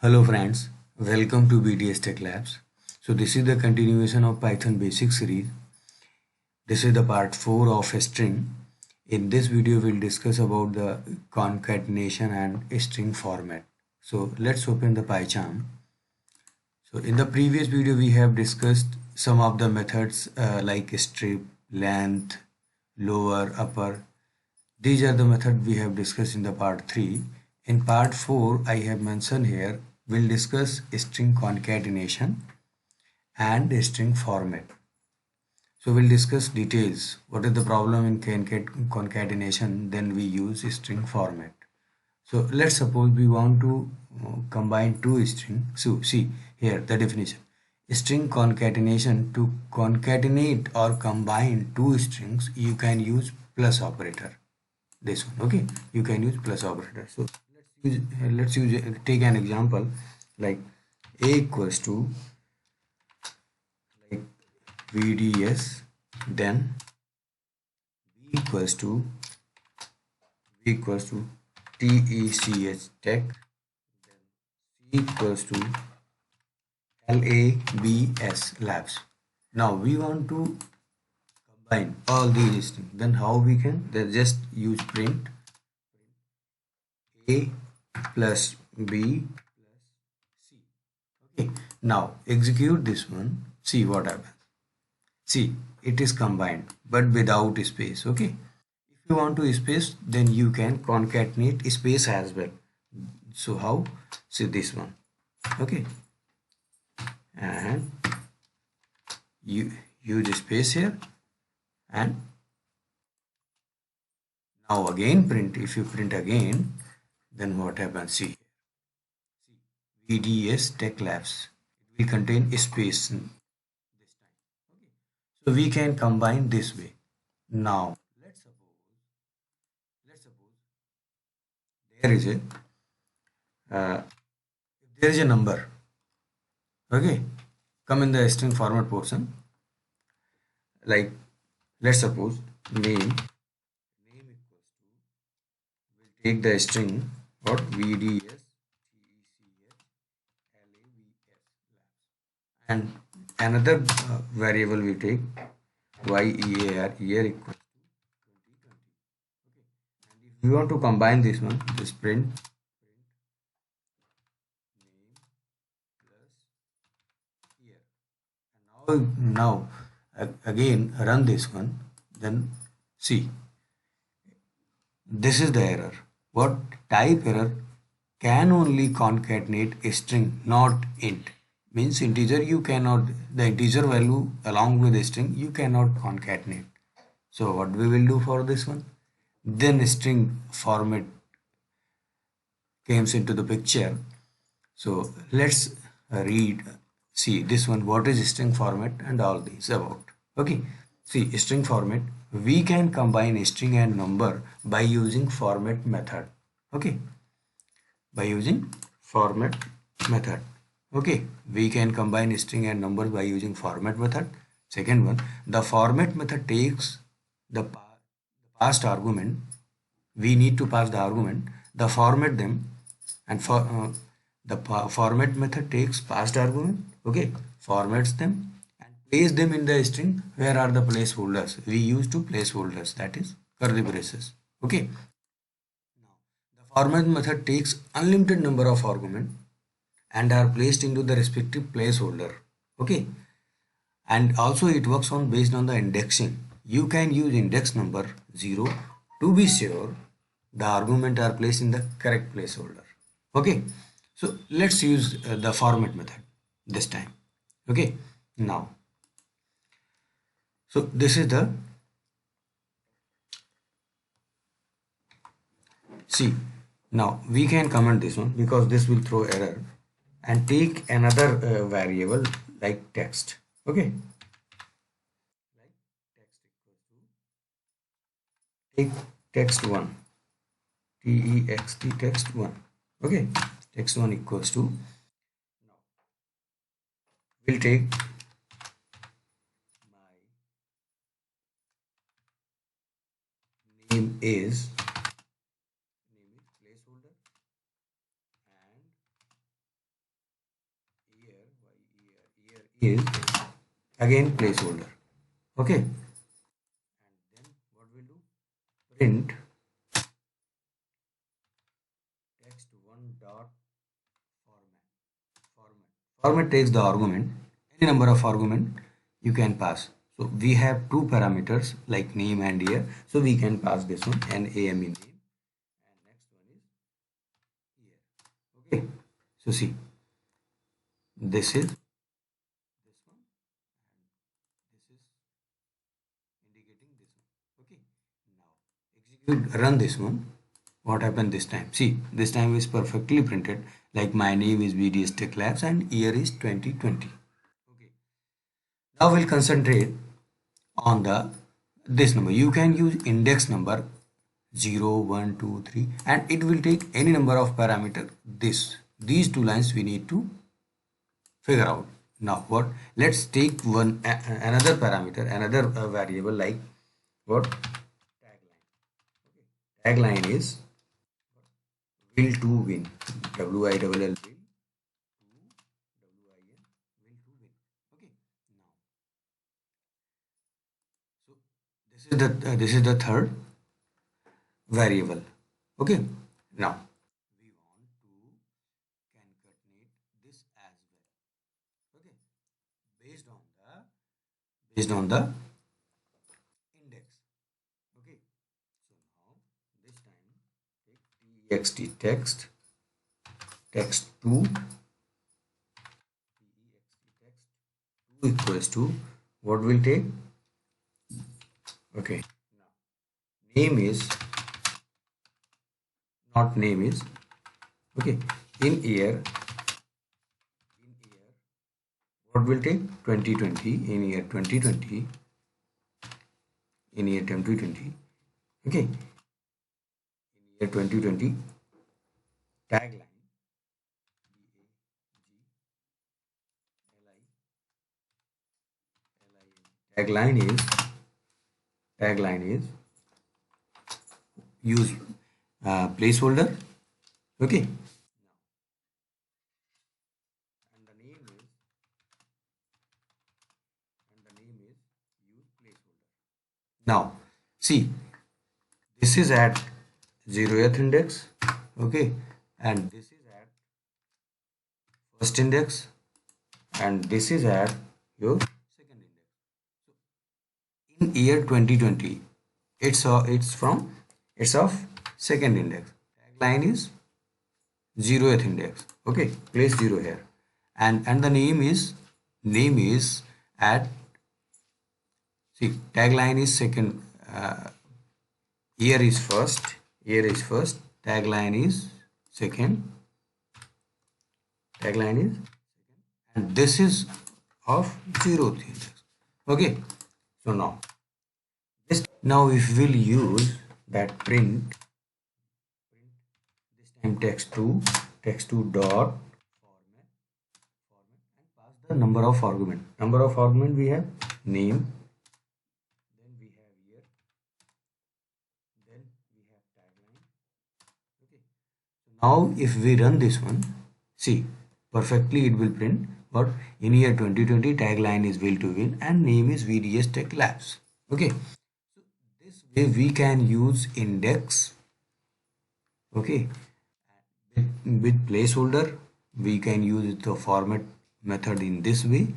Hello friends, welcome to BDS Tech Labs. So this is the continuation of Python basic series. This is the part 4 of a string. In this video we'll discuss about the concatenation and string format. So let's open the PyCharm. So in the previous video we have discussed some of the methods like strip, length, lower, upper. These are the methods we have discussed in the part 3. In part 4, I have mentioned here, we'll discuss string concatenation and string format. So we'll discuss details. What is the problem in concatenation? Then we use string format. So let's suppose we want to combine two strings. So see here the definition. String concatenation, to concatenate or combine two strings, you can use plus operator. This one, okay, you can use plus operator. So let's use take an example like a equals to like VDS, then b equals to TECH tech, c equals to LABS labs. Now we want to combine all these strings. Then how we can? Then just use print a plus b plus c. Okay, now execute this one. See what happens. See, it is combined but without space. Okay, if you want to space, then you can concatenate space as well. So how? See this one. Okay, and you use space here, and now again print. If you print again, then what happens? See, VDS Tech Labs. It will contain space this time. Okay. So we can combine this way. Now let's suppose there is a uh, if there is a number. Okay, come in the string format portion. Like let's suppose name equals to, we'll take the string or VDS and another variable we take year equals to 2020. Okay, and if we want to combine this one, just print name plus year. And now again run this one. Then see, this is the error. What type error? Can only concatenate a string, not int. Means integer you cannot, the integer value along with a string you cannot concatenate. So what we will do for this one? Then string format comes into the picture. So let's read, see this one, what is string format and all these about. Okay, see string format, we can combine a string and number by using format method. Okay, by using format method. Okay, we can combine string and number by using format method. Second one, the format method takes the past argument. We need to pass the argument, the format them, and for the format method takes past argument. Okay, formats them and place them in the string. Where are the placeholders? We use to placeholders, that is curly braces. Okay, now the format method takes unlimited number of arguments and are placed into the respective placeholder. Okay, and also it works on based on the indexing. You can use index number 0 to be sure the argument are placed in the correct placeholder. Okay, so let's use the format method this time. Okay, now so this is the, see, now we can comment this one because this will throw error, and take another variable like text. Okay, like text equals to, take text1, text1. Okay, text1 equals to, now we'll take my name is placeholder, and is again placeholder. Okay, and then what we'll do, print text1 dot format takes the argument, any number of argument you can pass. So we have two parameters like name and year, so we can pass this one and am in name, and next one is year. Okay, so see, this is this one, and this is indicating this one. Okay, now execute, run this one. What happened this time? See, this time is perfectly printed, like my name is BDS Tech Labs and year is 2020. Okay, now we'll concentrate on the this number. You can use index number 0 1 2 3, and it will take any number of parameter. These two lines we need to figure out. Now what, let's take one another parameter, another variable, like what, tagline. Okay, tagline is will to win, WILL, will to WIN, will to win. Okay, now so this is the third variable. Okay, now we want to concatenate this as well. Okay, based on the index. Okay, so now this time take text text2 text2 equals to what will take. Okay, now name is not name is. Okay, in year what will take, 2020, in year 2020, in year 2020. Okay, in year 2020, tagline tagline is use placeholder. Okay, and the name is use placeholder. Now see, this is at 0th index. Okay, and this is at first index, and this is at your second index. So in year 2020, it's of second index. Tagline is 0th index. Okay, place 0 here, and the name is at, see, tagline is second, year is first, tagline is second, and this is of 0th index. Okay, so now if we'll use that print this time text2 dot format, and pass the number of argument we have name, then we have year, then we have tagline. Okay, so now if we run this one, see, perfectly it will print, but in year 2020 tagline is will to win and name is VDS Tech Labs. Okay, so this way we can use index. Okay, with placeholder we can use the format method in this way.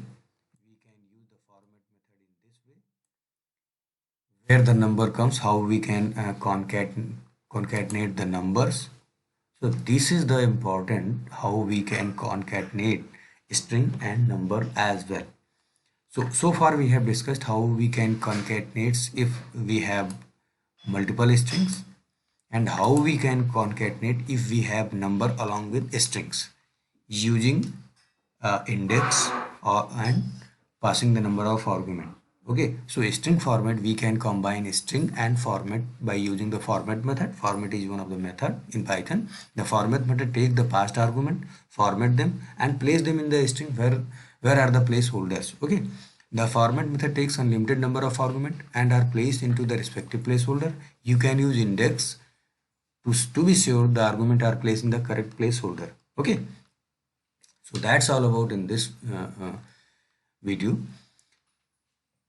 Where the number comes, how we can concatenate the numbers. So this is the important, how we can concatenate string and number as well. So far we have discussed how we can concatenate if we have multiple strings, and how we can concatenate if we have number along with strings using index and passing the number of argument. Okay, so string format, we can combine string and format by using the format method. Format is one of the method in Python. The format method take the passed argument, format them and place them in the string where are the placeholders. Okay, the format method takes unlimited number of argument and are placed into the respective placeholder. You can use index to be sure the argument are placed in the correct placeholder. Okay, so that's all about in this video.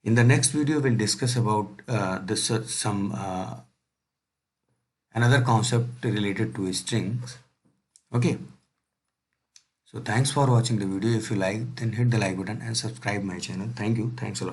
In the next video, we'll discuss about this some another concept related to strings. Okay. So thanks for watching the video. If you like, then hit the like button and subscribe my channel. Thank you. Thanks a lot.